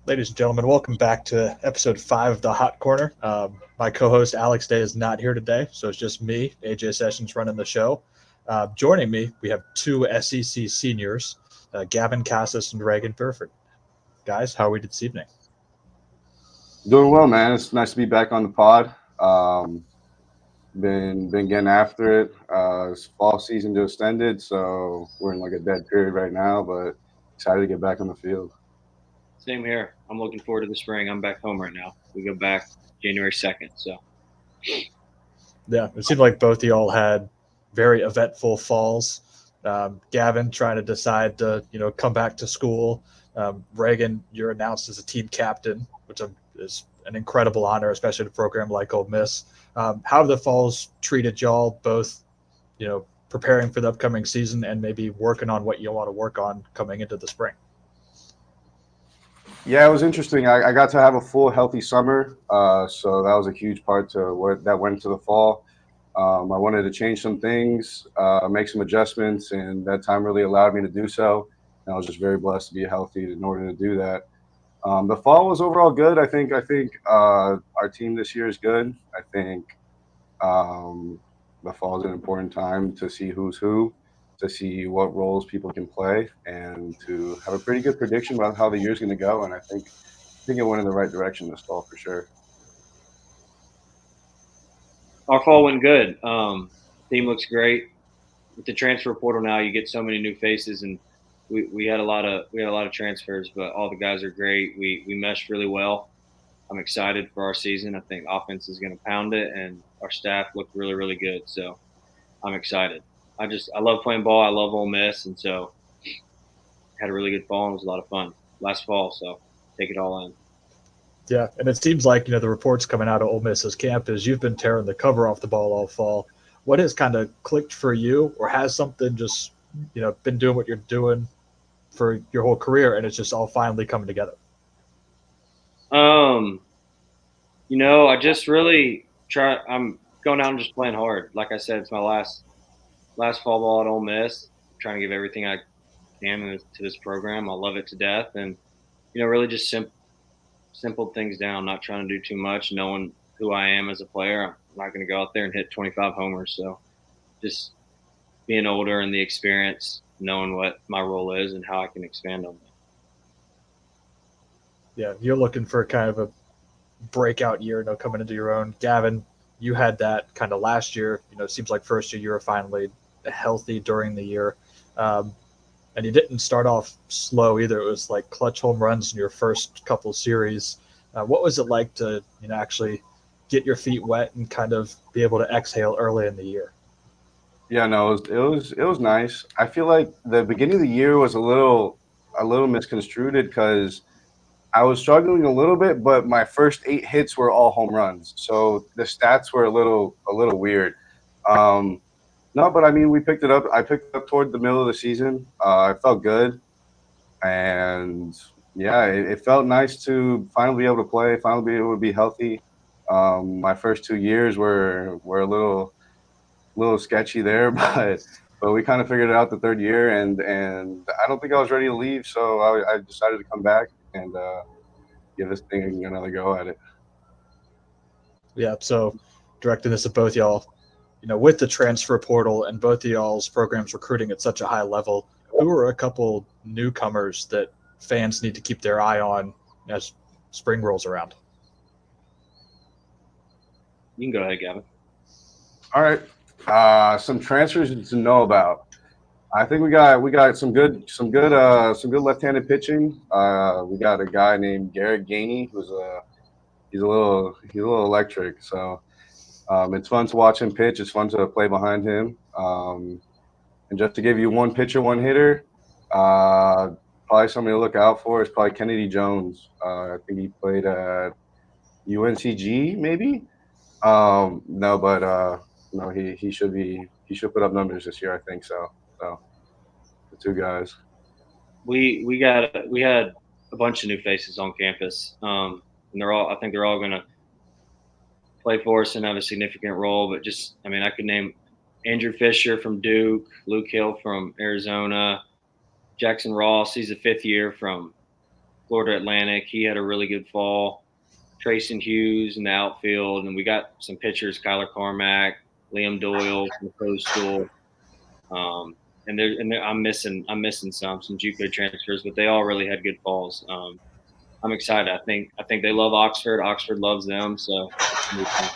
Ladies and gentlemen, welcome back to episode 5 of the Hot Corner. My co-host Alex Day is not here today, so it's just me, AJ Sessions, running the show. Joining me, we have two SEC seniors, Gavin, Casas, and Reagan Burford. Guys, how are we this evening? Doing well, man. It's nice to be back on the pod. Been getting after it. Fall season just ended, so we're in like a dead period right now, but excited to get back on the field. Same here. I'm looking forward to the spring. I'm back home right now. We go back January 2nd. So, Yeah, it seemed like both of y'all had very eventful falls. Gavin trying to decide to, come back to school. Reagan, you're announced as a team captain, which is an incredible honor, especially at a program like Ole Miss. How have the falls treated y'all, both, preparing for the upcoming season and maybe working on what you want to work on coming into the spring? Yeah, it was interesting. I got to have a full, healthy summer, so that was a huge part to what that went to the fall. I wanted to change some things, make some adjustments, and that time really allowed me to do so. And I was just very blessed to be healthy in order to do that. The fall was overall good. I think our team this year is good. I think um, the fall is an important time to see who's who, to see what roles people can play, and to have a pretty good prediction about how the year's going to go. And I think it went in the right direction this fall for sure. our fall went good. Team looks great. With the transfer portal now, you get so many new faces, and we had a lot of transfers, but all the guys are great. We meshed really well. I'm excited for our season. I think offense is going to pound it, and our staff looked really, really good. So I'm excited. I love playing ball. I love Ole Miss, and so had a really good fall and it was a lot of fun last fall. So take it all in. Yeah, and it seems like, the reports coming out of Ole Miss's camp is you've been tearing the cover off the ball all fall. What has kind of clicked for you, or has something just, been doing what you're doing for your whole career and it's just all finally coming together? Um, I just really try. I'm going out and just playing hard. Like I said, it's my last fall ball at Ole Miss. I'm trying to give everything I can to this program. I love it to death, and really just simple things down. Not trying to do too much. Knowing who I am as a player, I'm not going to go out there and hit 25 homers. So just being older and the experience, knowing what my role is and how I can expand on that. Yeah, you're looking for kind of a breakout year, coming into your own. Gavin, you had that kind of last year. It seems like first year you were finally healthy during the year. Um, and you didn't start off slow either. It was like clutch home runs in your first couple series. What was it like to, actually get your feet wet and kind of be able to exhale early in the year? Yeah, no, it was nice. I feel like the beginning of the year was a little misconstrued because I was struggling a little bit, but my first 8 hits were all home runs, so the stats were a little weird. Um, no, but I mean, we picked it up. I picked it up toward the middle of the season. I felt good, and yeah, it felt nice to finally be able to play, finally be able to be healthy. My first 2 years were a little sketchy there, but we kind of figured it out the third year, and I don't think I was ready to leave, so I decided to come back and give this thing another go at it. Yeah, so directing this at both y'all, with the transfer portal and both of y'all's programs recruiting at such a high level, who are a couple newcomers that fans need to keep their eye on as spring rolls around? You can go ahead, Gavin. All right, some transfers to know about. I think we got some good left-handed pitching. We got a guy named Garrett Gainey who's he's a little electric. So it's fun to watch him pitch. It's fun to play behind him. And just to give you one pitcher, one hitter, uh, probably somebody to look out for is probably Kennedy Jones. I think he played at UNCG maybe. No, but no, he should put up numbers this year. I think so. So the two guys. We had a bunch of new faces on campus, and I think they're all going to play for us and have a significant role. But just, I mean, I could name Andrew Fisher from Duke, Luke Hill from Arizona, Jackson Ross. He's a fifth year from Florida Atlantic. He had a really good fall. Trayson Hughes in the outfield, and we got some pitchers: Kyler Carmack, Liam Doyle from Coastal. I'm missing some JUCO transfers, but they all really had good falls. I'm excited. I think they love Oxford. Oxford loves them. So it's gonna be fun.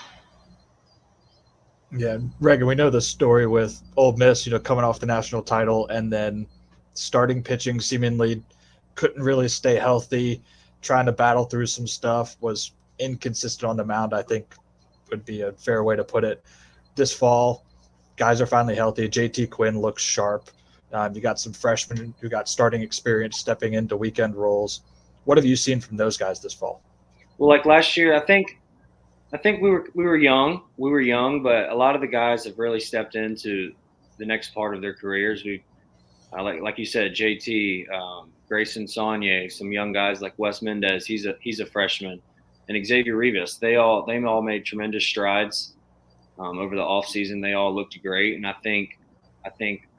Yeah, Reagan, we know the story with Ole Miss, coming off the national title and then starting pitching seemingly couldn't really stay healthy, trying to battle through some stuff, was inconsistent on the mound, I think would be a fair way to put it. This fall, guys are finally healthy. JT Quinn looks sharp. You got some freshmen who got starting experience stepping into weekend roles. What have you seen from those guys this fall? Well, like last year, I think we were young. We were young, but a lot of the guys have really stepped into the next part of their careers. We like you said, JT, Grayson Saunier, some young guys like Wes Mendez. He's a freshman, and Xavier Rivas. They all made tremendous strides over the offseason. They all looked great, and I think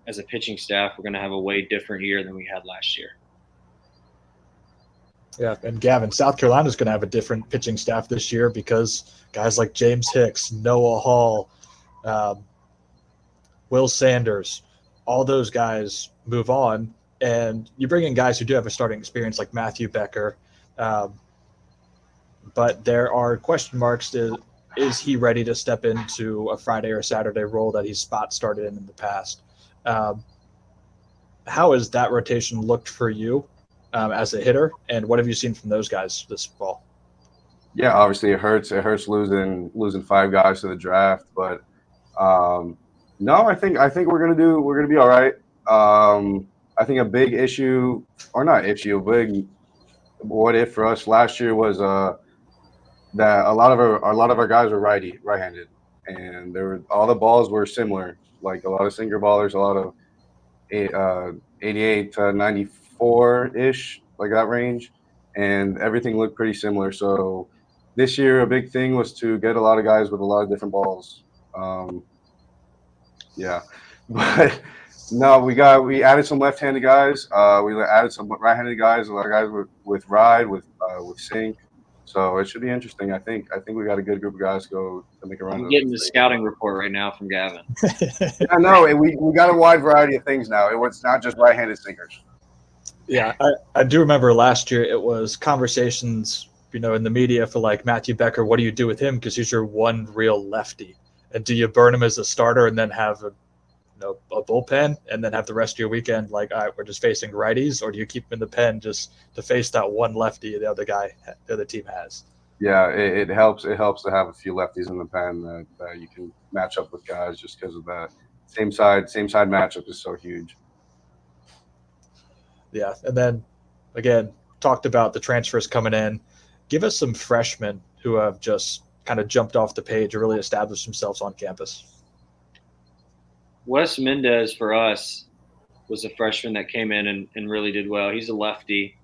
as a pitching staff, we're going to have a way different year than we had last year. Yeah, and Gavin, South Carolina's going to have a different pitching staff this year because guys like James Hicks, Noah Hall, Will Sanders, all those guys move on, and you bring in guys who do have a starting experience like Matthew Becker, but there are question marks. Is he ready to step into a Friday or Saturday role that he's spot started in the past? How has that rotation looked for you as a hitter, and what have you seen from those guys this fall? Yeah, obviously it hurts. It hurts losing 5 guys to the draft, but no, I think we're gonna be all right. I think a big issue, or not issue, big what if for us last year was that a lot of our guys were right-handed, and all the balls were similar, like a lot of sinker ballers, a lot of 88 to 94 ish, like that range, and everything looked pretty similar. So this year, a big thing was to get a lot of guys with a lot of different balls. Yeah, but no, we added some left-handed guys. We added some right-handed guys. A lot of guys with ride, with sink. So it should be interesting. I think we got a good group of guys to make a run. I'm getting the scouting report right now from Gavin. I know, and we got a wide variety of things now. It's not just right-handed sinkers. Yeah, I do remember last year it was conversations, in the media for like Matthew Becker. What do you do with him? Because he's your one real lefty. And do you burn him as a starter and then have a bullpen and then have the rest of your weekend like, all right, we're just facing righties, or do you keep him in the pen just to face that one lefty the other team has? Yeah, it helps. It helps to have a few lefties in the pen that you can match up with guys just because of that same side matchup is so huge. Yeah, and then again, talked about the transfers coming in. Give us some freshmen who have just kind of jumped off the page or really established themselves on campus. Wes Mendez for us was a freshman that came in and really did well. He's a lefty,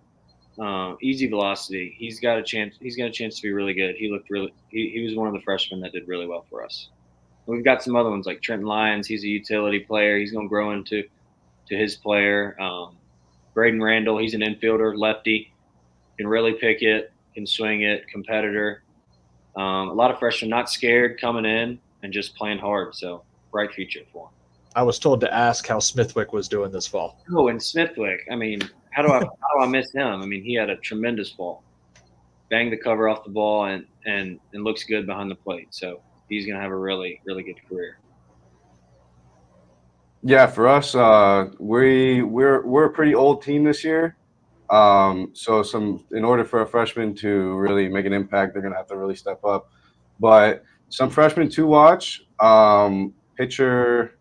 easy velocity. He's got a chance to be really good. He was one of the freshmen that did really well for us. We've got some other ones like Trenton Lyons. He's a utility player. He's going to grow into his player. Braden Randall, he's an infielder, lefty, can really pick it, can swing it, competitor. A lot of freshmen not scared coming in and just playing hard. So bright future for him. I was told to ask how Smithwick was doing this fall. Oh, and Smithwick. I mean, how do I miss him? I mean, he had a tremendous fall. Banged the cover off the ball and looks good behind the plate. So he's going to have a really, really good career. Yeah, for us, we're a pretty old team this year. So in order for a freshman to really make an impact, they're going to have to really step up. But some freshmen to watch, pitcher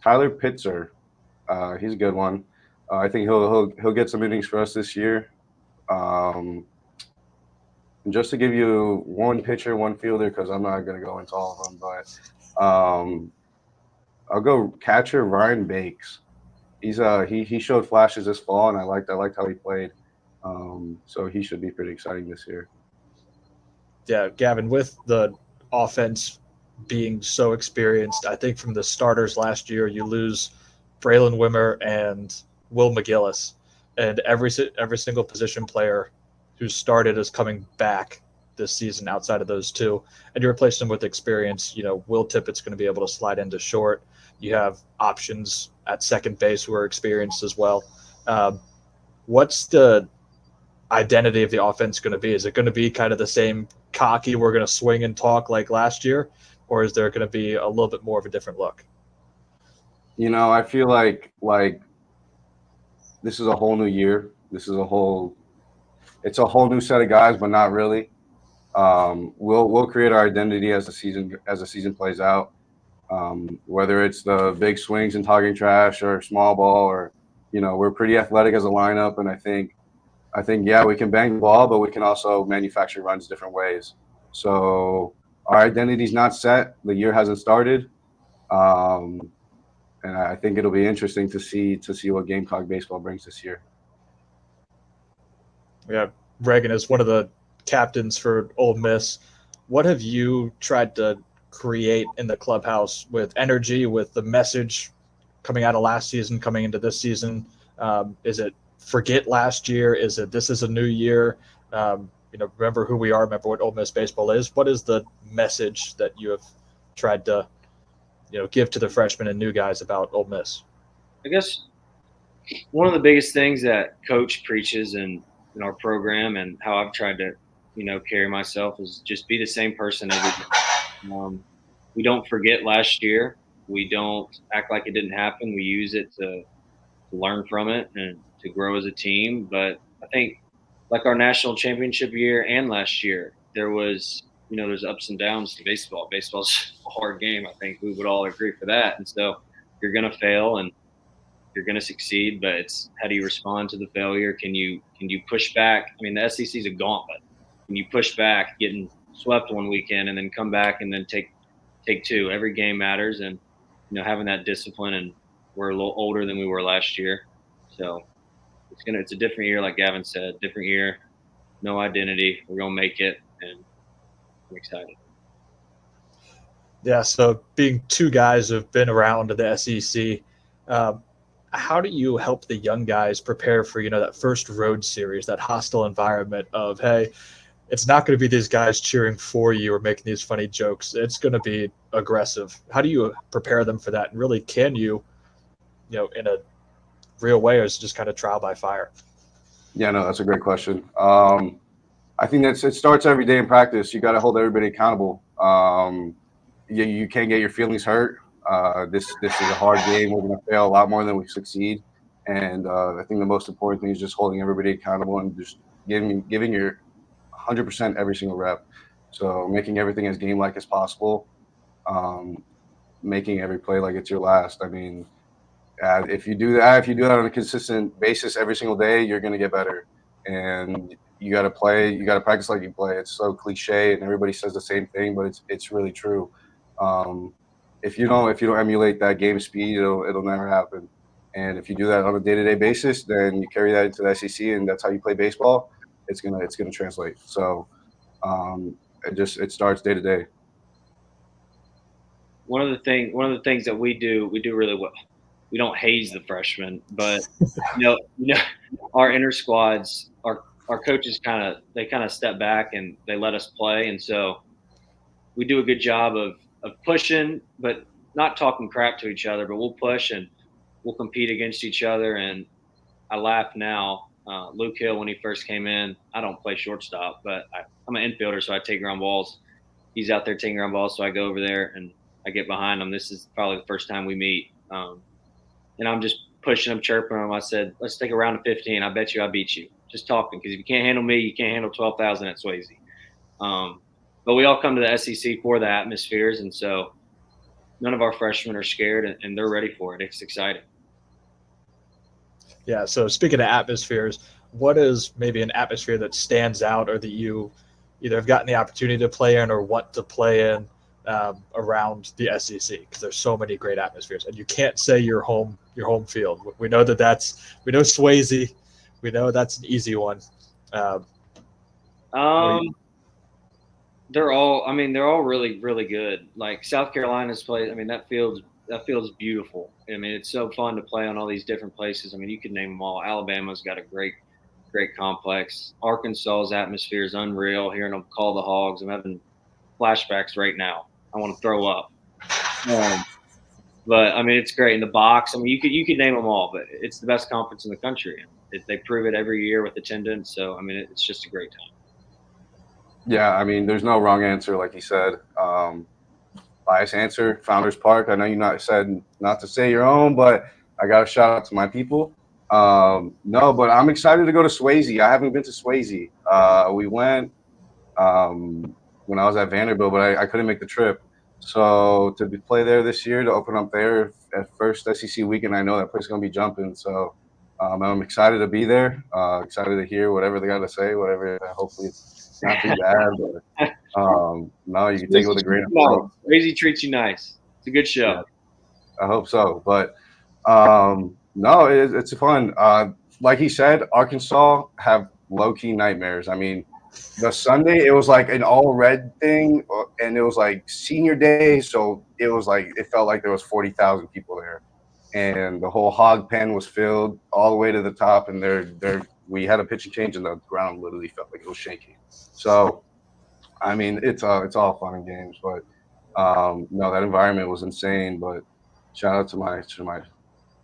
Tyler Pitzer, he's a good one. I think he'll get some innings for us this year. And just to give you one pitcher, one fielder, because I'm not going to go into all of them, but I'll go catcher Ryan Bakes. He showed flashes this fall, and I liked how he played. So he should be pretty exciting this year. Yeah, Gavin, with the offense being so experienced, I think from the starters last year, you lose Braylon Wimmer and Will McGillis. and every single position player who started is coming back this season outside of those two, and you replace them with experience. Will Tippett's going to be able to slide into short. You have options at second base who are experienced as well. What's the identity of the offense going to be? Is it going to be kind of the same cocky, we're going to swing and talk like last year, or is there going to be a little bit more of a different look? I feel like this is a whole new year. It's a whole new set of guys, but not really. We'll create our identity as the season plays out. Whether it's the big swings and talking trash or small ball, or we're pretty athletic as a lineup, and I think yeah, we can bang the ball, but we can also manufacture runs different ways. So our identity's not set. The year hasn't started, and I think it'll be interesting to see what Gamecock baseball brings this year. Yeah, Reagan is one of the captains for Ole Miss. What have you tried to create in the clubhouse with energy, with the message coming out of last season, coming into this season? Is it forget last year? Is it this is a new year? Remember who we are, remember what Ole Miss baseball is. What is the message that you have tried to give to the freshmen and new guys about Ole Miss? I guess one of the biggest things that Coach preaches in our program, and how I've tried to carry myself, is just be the same person every day. We don't forget last year. We don't act like it didn't happen. We use it to learn from it and to grow as a team. But I think, like our national championship year and last year, there's ups and downs to baseball. Baseball's a hard game. I think we would all agree for that. And so you're going to fail and you're going to succeed, but it's how do you respond to the failure? Can you push back? I mean, the SEC is a gauntlet. Can you push back, getting swept one weekend, and then come back and then take two? Every game matters, and having that discipline. And we're a little older than we were last year, so it's a different year, like Gavin said. Different year, no identity. We're gonna make it, and I'm excited. Yeah, so being two guys who've been around the SEC, how do you help the young guys prepare for that first road series, that hostile environment of, hey, it's not going to be these guys cheering for you or making these funny jokes. It's going to be aggressive. How do you prepare them for that? And really, can you in a real way, or is it just kind of trial by fire? Yeah, no, that's a great question. I think it starts every day in practice. You got to hold everybody accountable. You can't get your feelings hurt. This is a hard game. We're going to fail a lot more than we succeed. And I think the most important thing is just holding everybody accountable and just giving your 100% every single rep. So making everything as game-like as possible, making every play like it's your last. I mean, if you do that on a consistent basis every single day, you're going to get better. And you got to practice like you play. It's so cliche, and everybody says the same thing, but it's really true. If you don't emulate that game speed, it'll never happen. And if you do that on a day-to-day basis, then you carry that into the SEC, and that's how you play baseball. It's gonna translate. So it starts day to day. One of the things that we do really well. We don't haze the freshmen, but our inter squads, our coaches kind of step back and they let us play, and so we do a good job of pushing, but not talking crap to each other. But we'll push and we'll compete against each other. And I laugh now. Luke Hill, when he first came in, I don't play shortstop, but I'm an infielder, so I take ground balls. He's out there taking ground balls, so I go over there and I get behind him. This is probably the first time we meet. And I'm just pushing him, chirping him. I said, let's take a round of 15. I bet you I beat you. Just talking, because if you can't handle me, you can't handle 12,000 at Swayze. But we all come to the SEC for the atmospheres, and so none of our freshmen are scared, and they're ready for it. It's exciting. Yeah, so speaking of atmospheres, what is maybe an atmosphere that stands out or that you either have gotten the opportunity to play in or want to play in around the SEC? Because there's so many great atmospheres, and you can't say your home field. We know we know Swayze, we know that's an easy one. They're all really, really good. Like South Carolina's place, I mean, that field's that feels beautiful. I mean, it's so fun to play on all these different places. I mean, you could name them all. Alabama's got a great complex. Arkansas's atmosphere is unreal. Hearing them call the Hogs, I'm having flashbacks right now. I want to throw up. But I mean, it's great in the box. I mean, you could name them all, but it's the best conference in the country, and they prove it every year with attendance. So I mean, it's just a great time. Yeah, I mean, there's no wrong answer, like you said. Bias answer, Founders Park. I know you not said not to say your own, but I got to shout out to my people. No, but I'm excited to go to Swayze. I haven't been to Swayze. We went when I was at Vanderbilt, but I couldn't make the trip. So to play there this year, to open up there at first SEC weekend, I know that place is going to be jumping. So I'm excited to be there. Excited to hear whatever they got to say, whatever. Hopefully it's not too bad, but no, you can take it with a grain of salt. Crazy treats you nice. It's a good show. Yeah, I hope so. But no, it's fun. Like he said, Arkansas have low-key nightmares. I mean, the Sunday, it was like an all-red thing, and it was like senior day, so it was like it felt like there was 40,000 people there. And the whole hog pen was filled all the way to the top, and we had a pitch and change, and the ground literally felt like it was shaking. So, I mean, it's all fun and games, but no, that environment was insane. But shout out to my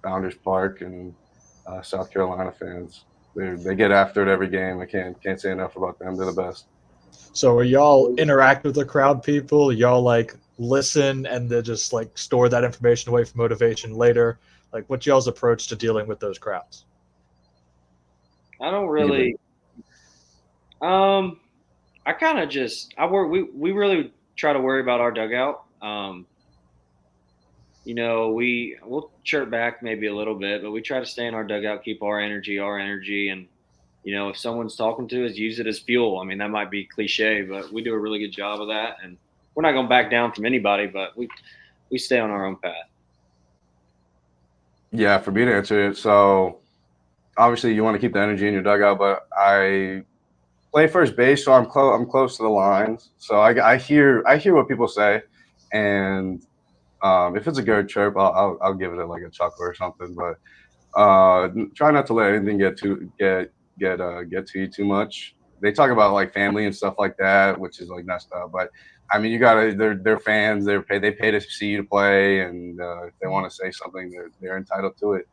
Founders Park and South Carolina fans. They get after it every game. I can't say enough about them. They're the best. So are y'all interact with the crowd people? Y'all like listen and then just like store that information away for motivation later? Like what's y'all's approach to dealing with those crowds? I don't really. I kind of just we really try to worry about our dugout. We'll chirp back maybe a little bit, but we try to stay in our dugout, keep our energy, and if someone's talking to us, use it as fuel. I mean, that might be cliche, but we do a really good job of that, and we're not going to back down from anybody, but we stay on our own path. Yeah, for me to answer it, so obviously you want to keep the energy in your dugout, but I play first base, so I'm close to the lines, so I hear what people say, and if it's a good chirp, I'll give it like a chuckle or something. But try not to let anything get to you too much. They talk about like family and stuff like that, which is like messed up. But I mean, you gotta. They're fans. They pay to see you to play, and if they want to say something, they're entitled to it.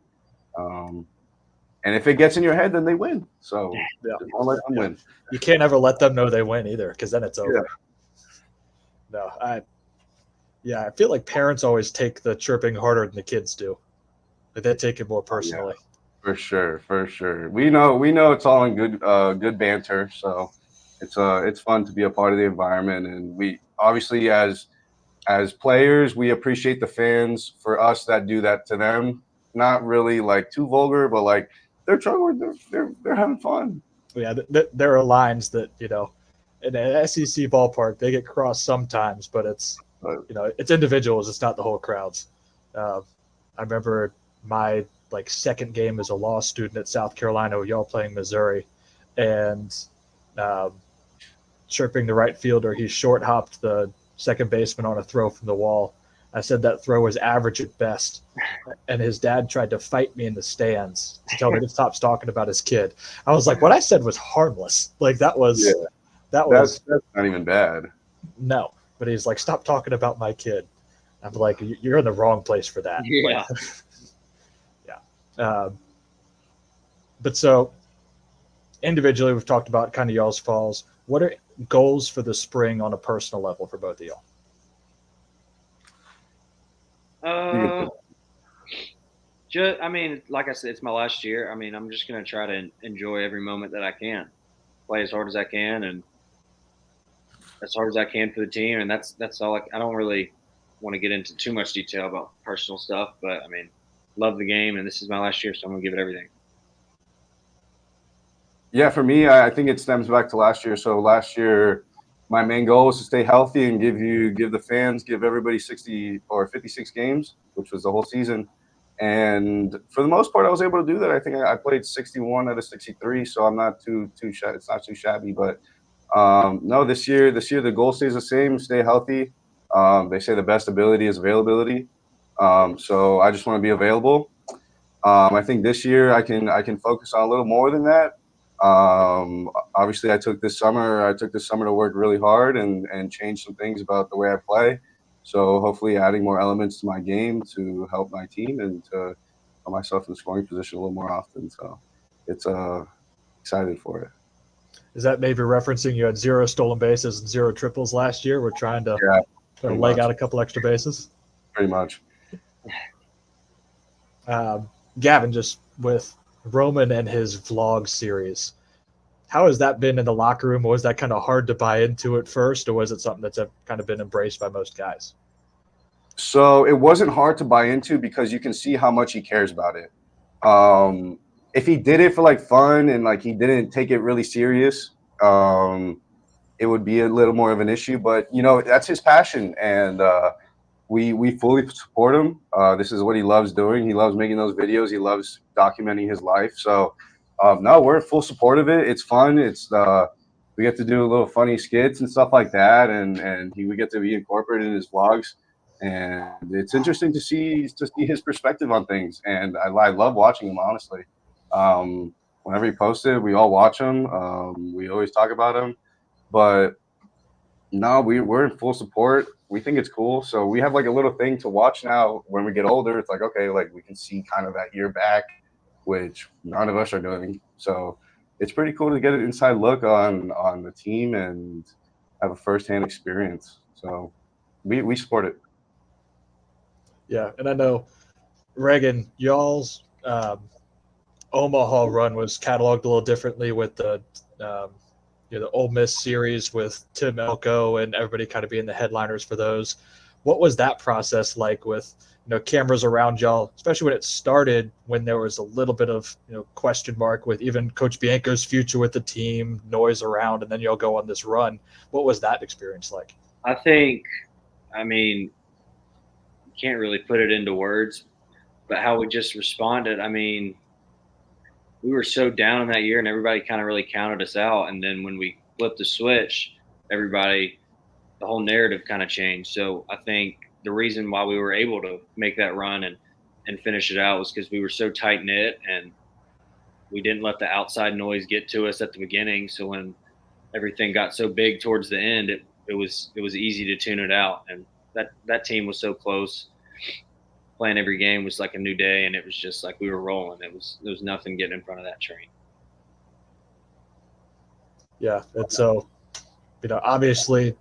And if it gets in your head, then they win. So don't let them win. You can't ever let them know they win either, because then it's over. Yeah. No, I feel like parents always take the chirping harder than the kids do. But they take it more personally. Yeah, for sure. We know it's all in good banter. So it's fun to be a part of the environment, and we obviously as players we appreciate the fans for us that do that to them. Not really like too vulgar, but like they're having fun. Yeah, there are lines that in an SEC ballpark they get crossed sometimes, but it's. It's individuals. It's not the whole crowds. I remember my second game as a law student at South Carolina, y'all playing Missouri, and chirping the right fielder. He short hopped the second baseman on a throw from the wall. I said that throw was average at best, and his dad tried to fight me in the stands to tell me to stop talking about his kid. I was like, what I said was harmless. Like that's not even bad. No. But he's like, stop talking about my kid. I'm like, you're in the wrong place for that. Yeah. Yeah. But so individually, we've talked about kind of y'all's falls. What are goals for the spring on a personal level for both of y'all? I mean, like I said, it's my last year. I mean, I'm just going to try to enjoy every moment that I can, play as hard as I can, and as hard as I can for the team, and that's all. I don't really want to get into too much detail about personal stuff, but I mean, love the game, and this is my last year, so I'm gonna give it everything. Yeah, for me, I think it stems back to last year. So last year, my main goal was to stay healthy and give everybody 60 or 56 games, which was the whole season. And for the most part, I was able to do that. I think I played 61 out of 63, so I'm not too shabby. It's not too shabby, but. No, this year the goal stays the same. Stay healthy. They say the best ability is availability. So I just want to be available. I think this year I can focus on a little more than that. Obviously, I took this summer to work really hard and change some things about the way I play. So hopefully, adding more elements to my game to help my team and to put myself in the scoring position a little more often. So it's excited for it. Is that maybe referencing you had 0 stolen bases and 0 triples last year? We're trying to Yeah, pretty leg much. out a couple extra bases. Pretty much. Gavin, just with Roman and his vlog series, how has that been in the locker room? Was that kind of hard to buy into at first, or was it something that's kind of been embraced by most guys? So it wasn't hard to buy into because you can see how much he cares about it. If he did it for like fun and like he didn't take it really serious, it would be a little more of an issue. But that's his passion, and we fully support him. This is what he loves doing. He loves making those videos. He loves documenting his life. So no, we're in full support of it. It's fun. It's we get to do a little funny skits and stuff like that, and we get to be incorporated in his vlogs. And it's interesting to see his perspective on things. And I love watching him, honestly. Whenever he posted, we all watch him. We always talk about him, but no, we're in full support. We think it's cool. So we have like a little thing to watch now when we get older. It's like, okay, like we can see kind of that year back, which none of us are doing. So it's pretty cool to get an inside look on the team and have a firsthand experience. So we support it. Yeah, and I know Reagan, y'all's Omaha run was cataloged a little differently with the Ole Miss series with Tim Elko and everybody kind of being the headliners for those. What was that process like with cameras around y'all, especially when it started, when there was a little bit of question mark with even Coach Bianco's future with the team, noise around, and then y'all go on this run. What was that experience like? I mean, you can't really put it into words, but how we just responded. I mean, we were so down in that year, and everybody kind of really counted us out. And then when we flipped the switch, the whole narrative kind of changed. So I think the reason why we were able to make that run and finish it out was because we were so tight knit and we didn't let the outside noise get to us at the beginning. So when everything got so big towards the end, it was easy to tune it out. And that team was so close. Playing every game was like a new day, and it was just like we were rolling. There was nothing getting in front of that train. Yeah, and so obviously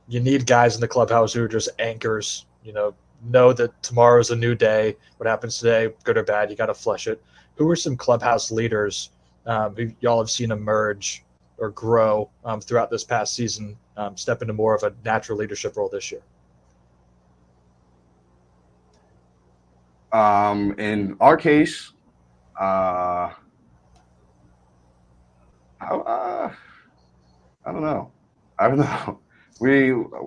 you need guys in the clubhouse who are just anchors. Know that tomorrow's a new day. What happens today, good or bad, you got to flush it. Who are some clubhouse leaders who y'all have seen emerge or grow throughout this past season, step into more of a natural leadership role this year? In our case, I don't know. I don't know.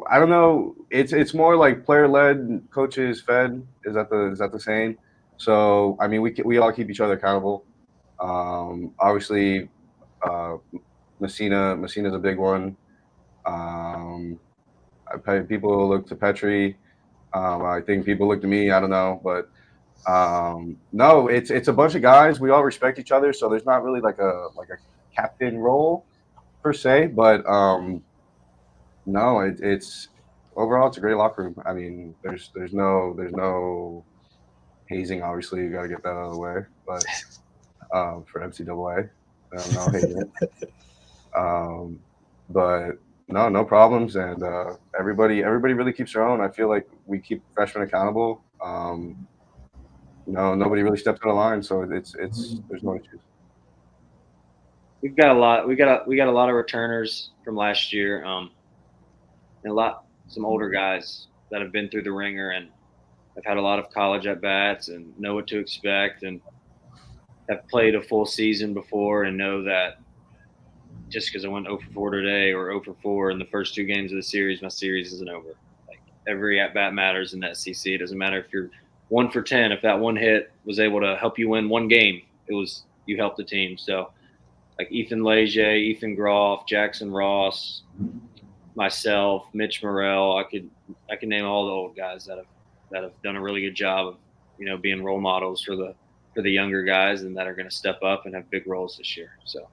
I don't know. It's more like player led, coaches fed. Is that the same? So I mean, we all keep each other accountable. Obviously, Messina's a big one. People look to Petri. I think people look to me. I don't know, but no, it's a bunch of guys. We all respect each other, so there's not really like a captain role per se. But no, it's overall it's a great locker room. I mean, there's no hazing. Obviously, you got to get that out of the way. But for NCAA, no hazing. But no problems, and everybody really keeps their own. I feel like we keep freshmen accountable. Nobody really steps out of line, so it's there's no issues. We've got a lot. We got a lot of returners from last year, and some older guys that have been through the ringer and have had a lot of college at bats and know what to expect and have played a full season before and know that just because I went 0 for 4 today or 0 for 4 in the first 2 games of the series, my series isn't over. Like every at bat matters in that SEC. It doesn't matter if you're 1 for 10. If that one hit was able to help you win one game, you helped the team. So like Ethan Leger, Ethan Groff, Jackson Ross, myself, Mitch Morrell, I could name all the old guys that have that have done a really good job of, being role models for the younger guys and that are going to step up and have big roles this year. So.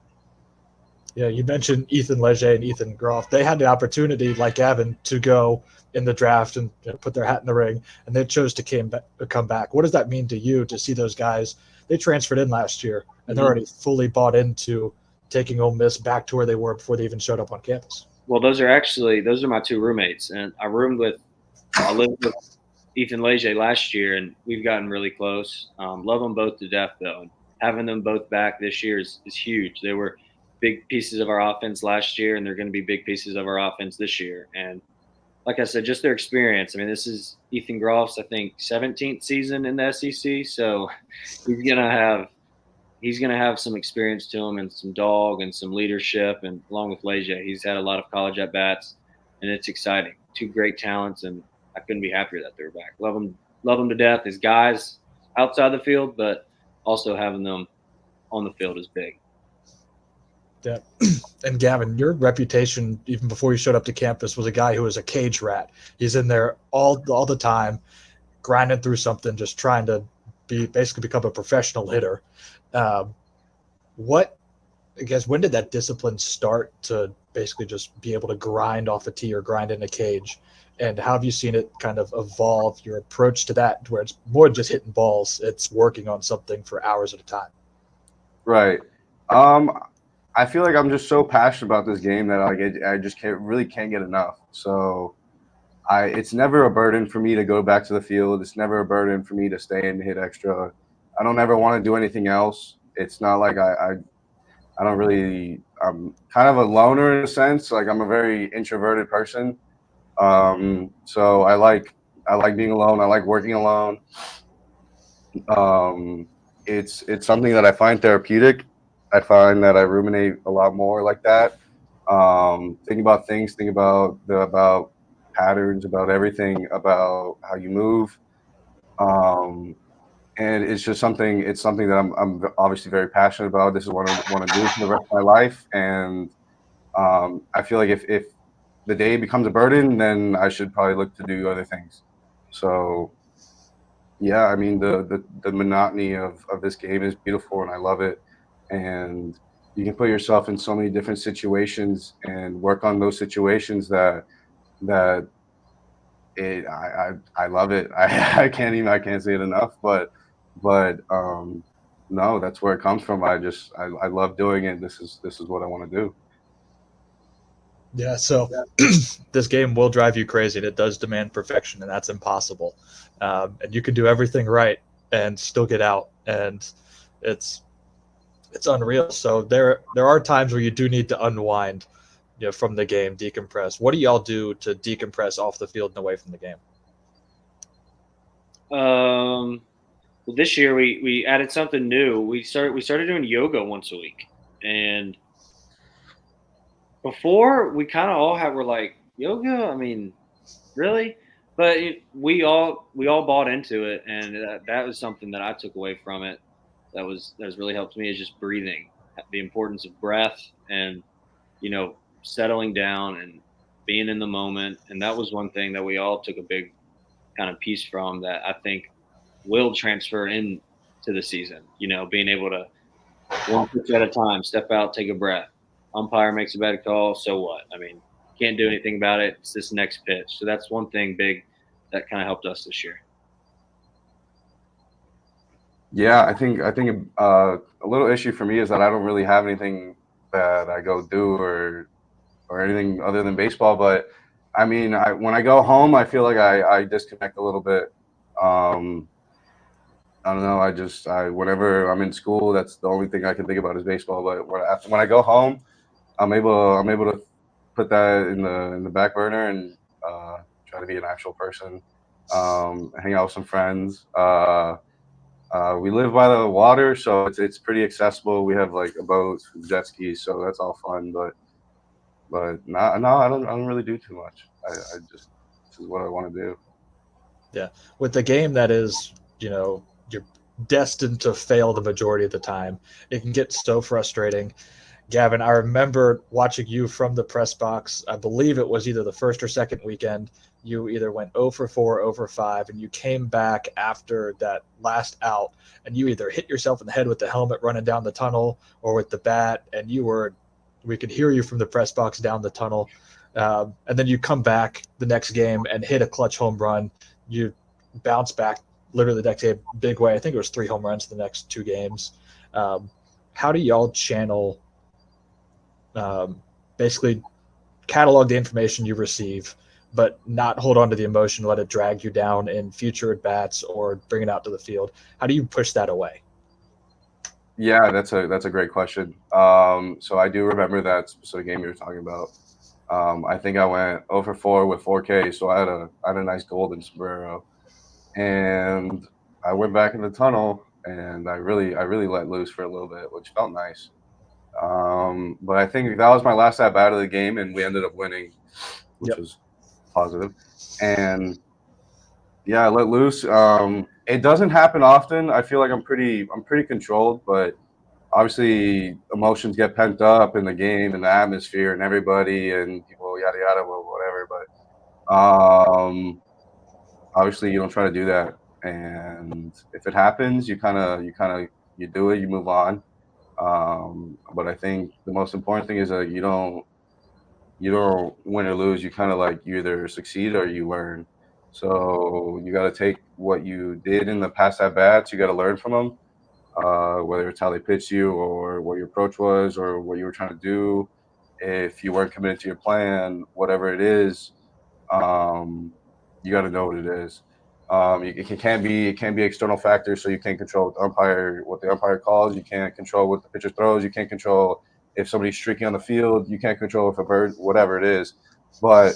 Yeah, you mentioned Ethan Leger and Ethan Groff. They had the opportunity, like Gavin, to go in the draft and put their hat in the ring, and they chose to come back. What does that mean to you to see those guys? They transferred in last year, and they're already fully bought into taking Ole Miss back to where they were before they even showed up on campus. Well, those are my two roommates, and I lived with Ethan Leger last year, and we've gotten really close. Love them both to death, though. And having them both back this year is huge. They were big pieces of our offense last year, and they're going to be big pieces of our offense this year. And like I said, just their experience. I mean, this is Ethan Groff's, I think, 17th season in the SEC, so he's gonna have some experience to him and some dog and some leadership. And along with Leger, he's had a lot of college at bats, and it's exciting. Two great talents, and I couldn't be happier that they're back. Love them to death as guys outside the field, but also having them on the field is big. Yeah. And Gavin, your reputation, even before you showed up to campus, was a guy who was a cage rat. He's in there all the time, grinding through something, just trying to basically become a professional hitter. When did that discipline start to basically just be able to grind off a tee or grind in a cage? And how have you seen it kind of evolve your approach to that, where it's more than just hitting balls, it's working on something for hours at a time? Right. I feel like I'm just so passionate about this game that I just can't get enough. So it's never a burden for me to go back to the field. It's never a burden for me to stay and hit extra. I don't ever want to do anything else. It's not like I don't really. I'm kind of a loner in a sense. Like I'm a very introverted person. So I like being alone. I like working alone. It's something that I find therapeutic. I find that I ruminate a lot more like that. Think about things, think about patterns, about everything, about how you move. And it's just something. It's something that I'm obviously very passionate about. This is what I want to do for the rest of my life. And I feel like if the day becomes a burden, then I should probably look to do other things. So yeah, I mean the monotony of this game is beautiful, and I love it. And you can put yourself in so many different situations and work on those situations that I love it. I can't say it enough. But no, that's where it comes from. I love doing it. This is what I want to do. Yeah, so this game will drive you crazy, and it does demand perfection, and that's impossible. And you can do everything right and still get out, and it's unreal. So there are times where you do need to unwind, from the game, decompress. What do y'all do to decompress off the field and away from the game? Well, this year we added something new. We started doing yoga once a week, and before we kind of all were like, yoga. I mean, really? But we all bought into it, and that was something that I took away from it. That has really helped me, is just breathing, the importance of breath, and settling down and being in the moment. And that was one thing that we all took a big kind of piece from, that I think will transfer into the season. Being able to one pitch at a time, step out, take a breath. Umpire makes a bad call, so what? I mean, can't do anything about it. It's this next pitch. So that's one thing big that kind of helped us this year. Yeah, I think a little issue for me is that I don't really have anything that I go do or anything other than baseball. But I mean, when I go home, I feel like I disconnect a little bit. I don't know. Whenever I'm in school, that's the only thing I can think about is baseball. But when I go home, I'm able to put that in the back burner and try to be an actual person. Hang out with some friends. We live by the water, so it's pretty accessible. We have like a boat, jet skis, so that's all fun. But no, I don't really do too much. I just, this is what I want to do. Yeah, with the game that is, you're destined to fail the majority of the time. It can get so frustrating. Gavin, I remember watching you from the press box. I believe it was either the first or second weekend. You either went 0 for 4, 0 for 5, and you came back after that last out, and you either hit yourself in the head with the helmet running down the tunnel or with the bat, and we could hear you from the press box down the tunnel. And then you come back the next game and hit a clutch home run. You bounce back literally the next day, big way. I think it was 3 home runs the next 2 games. How do y'all channel basically catalog the information you receive, but not hold on to the emotion, let it drag you down in future at bats or bring it out to the field? How do you push that away? Yeah, that's a great question. So I do remember that specific game you were talking about. I think I went 0 for 4 with 4K, so I had a nice golden sombrero, and I went back in the tunnel and I really let loose for a little bit, which felt nice. But I think that was my last at bat of the game, and we ended up winning, which Yep. was positive. And yeah, I let loose. It doesn't happen often. I feel like I'm pretty controlled, but obviously emotions get pent up in the game and the atmosphere and everybody and people yada yada whatever. But obviously you don't try to do that. And if it happens, you do it, you move on. But I think the most important thing is that you don't win or lose. You kind of like you either succeed or you learn. So you got to take what you did in the past at bats. You got to learn from them, whether it's how they pitched you or what your approach was or what you were trying to do. If you weren't committed to your plan, whatever it is, um, you got to know what it is. It can be external factors, so you can't control what the umpire calls. You can't control what the pitcher throws. You can't control if somebody's streaking on the field. You can't control if a bird, whatever it is. But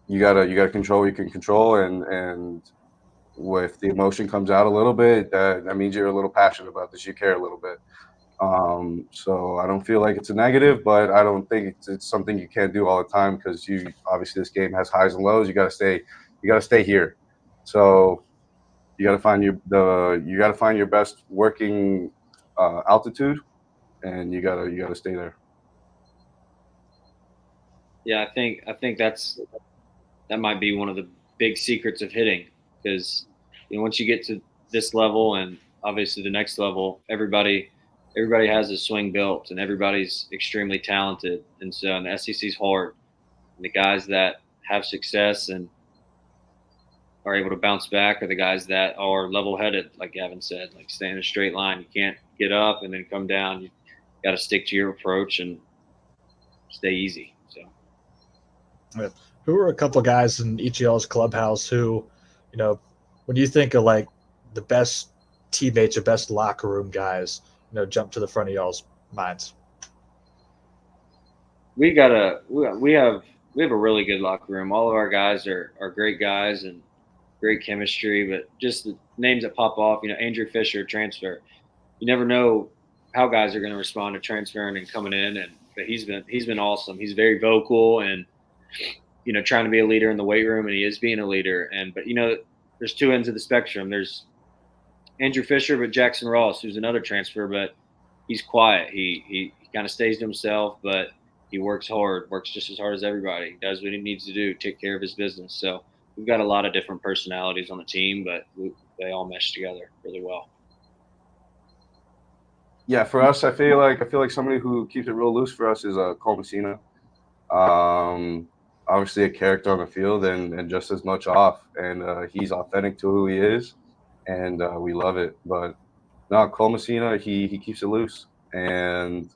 you gotta control what you can control, and if the emotion comes out a little bit, that means you're a little passionate about this. You care a little bit. So I don't feel like it's a negative, but I don't think it's something you can't do all the time because you obviously this game has highs and lows. You gotta stay here. So you gotta find your best working altitude, and you gotta stay there. Yeah, I think that might be one of the big secrets of hitting because once you get to this level and obviously the next level, everybody has a swing built and everybody's extremely talented, and so and the SEC's hard. And the guys that have success and are able to bounce back are the guys that are level headed, like Gavin said, like stay in a straight line. You can't get up and then come down. You got to stick to your approach and stay easy. So Who are a couple guys in each of y'all's clubhouse who, you know, when you think of like the best teammates or best locker room guys, jump to the front of y'all's minds? we have a really good locker room. All of our guys are great guys and great chemistry. But just the names that pop off, Andrew Fisher transfer. You never know how guys are going to respond to transferring and coming in, and but he's been awesome. He's very vocal and trying to be a leader in the weight room, and he is being a leader. And but there's two ends of the spectrum. There's Andrew Fisher, but Jackson Ross, who's another transfer, but he's quiet. He kind of stays to himself, but he works hard, works just as hard as everybody. He does what he needs to do, take care of his business. So we've got a lot of different personalities on the team, but they all mesh together really well. Yeah, for us, I feel like somebody who keeps it real loose for us is Cole Messina. Um, Obviously a character on the field and just as much off, and he's authentic to who he is, and we love it. But no, Cole Messina, he keeps it loose, and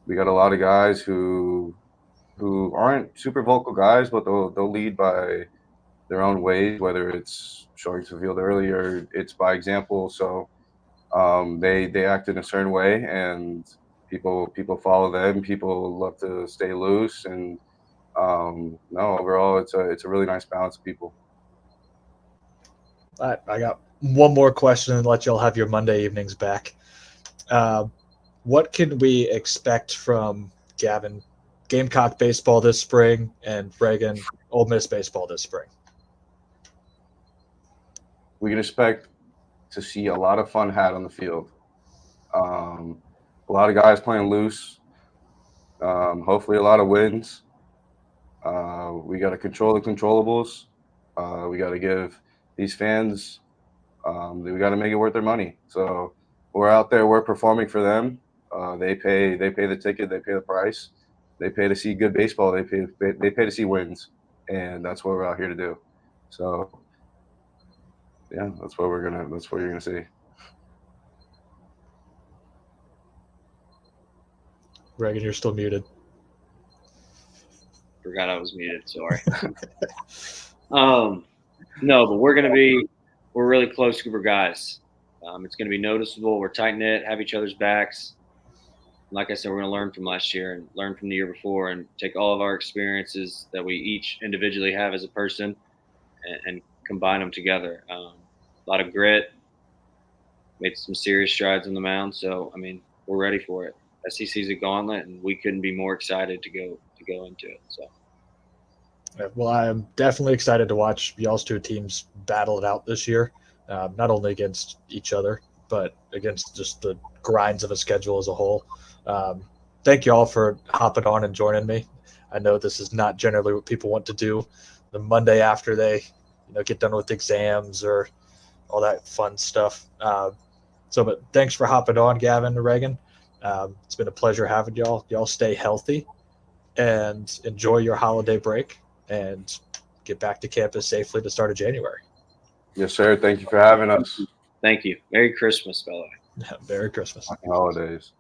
we got a lot of guys who aren't super vocal guys, but they'll lead by their own ways, whether it's showing to the field early or it's by example. So they act in a certain way, and people follow them. People love to stay loose, and no, overall, it's a really nice balance of people. I got one more question and let y'all have your Monday evenings back. Uh, what can we expect from Gavin, Gamecock baseball this spring, and Reagan, Ole Miss baseball this spring? We can expect to see a lot of fun had on the field. Um, A lot of guys playing loose. Hopefully, a lot of wins. We got to control the controllables. We got to give these fans. We got to make it worth their money. So we're out there. We're performing for them. They pay. They pay the ticket. They pay the price. They pay to see good baseball. They pay. They pay to see wins, and that's what we're out here to do. So yeah, that's what we're gonna. That's what you're gonna see. Reagan, you're still muted. Forgot I was muted. Sorry. No, but we're a really close group of guys. It's going to be noticeable. We're tight knit, have each other's backs. Like I said, we're going to learn from last year and learn from the year before, and take all of our experiences that we each individually have as a person and combine them together. A lot of grit. Made some serious strides on the mound. So, I mean, we're ready for it. SEC's a gauntlet, and we couldn't be more excited to go into it. So. Well, I am definitely excited to watch y'all's two teams battle it out this year, not only against each other, but against just the grinds of a schedule as a whole. Thank you all for hopping on and joining me. I know this is not generally what people want to do the Monday after they, get done with exams or all that fun stuff. But thanks for hopping on, Gavin and Reagan. It's been a pleasure having y'all. Y'all stay healthy and enjoy your holiday break and get back to campus safely to start of January. Yes, sir. Thank you for having us. Thank you. Merry Christmas, by the way. Merry Christmas. Happy holidays.